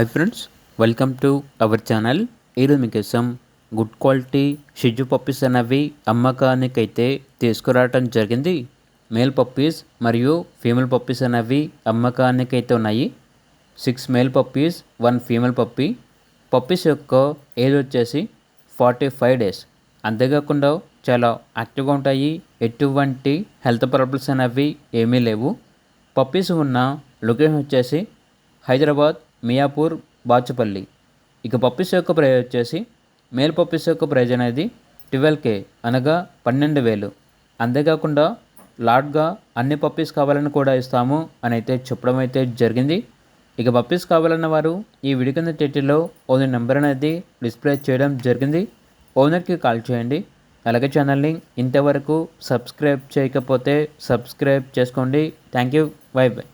Hi friends, welcome to our channel. ఈరోజు మీకోసం good quality షిజు puppies అనేవి అమ్మకానికైతే తీసుకురావటం జరిగింది. మేల్ పప్పీస్ మరియు ఫీమేల్ పప్పీస్ అనేవి అమ్మకానికైతే ఉన్నాయి. 6 male puppies 1 female puppy. Puppies యొక్క ఏజ్ వచ్చేసి 45 డేస్. అంతేకాకుండా చాలా యాక్టివ్గా ఉంటాయి. ఎటువంటి హెల్త్ ప్రాబ్లమ్స్ అనేవి ఏమీ లేవు. పప్పీస్ ఉన్న లొకేషన్ వచ్చేసి హైదరాబాద్ మియాపూర్ బాచుపల్లి. ఇక పప్పీస్ యొక్క ప్రైజ్ వచ్చేసి మేల్ పప్పీస్ యొక్క ప్రైజ్ అనేది 12K అనగా 12,000. అంతేకాకుండా లాట్గా అన్ని పప్పీస్ కావాలని కూడా ఇస్తాము అని అయితే చెప్పడం అయితే జరిగింది. ఇక పప్పీస్ కావాలన్న వారు ఈ వీడియో కింద టైటిల్లో ఓనర్ నెంబర్ అనేది డిస్ప్లే చేయడం జరిగింది. ఓనర్కి కాల్ చేయండి. అలాగే ఛానల్ని ఇంతవరకు సబ్స్క్రైబ్ చేయకపోతే సబ్స్క్రైబ్ చేసుకోండి. Thank you. By by.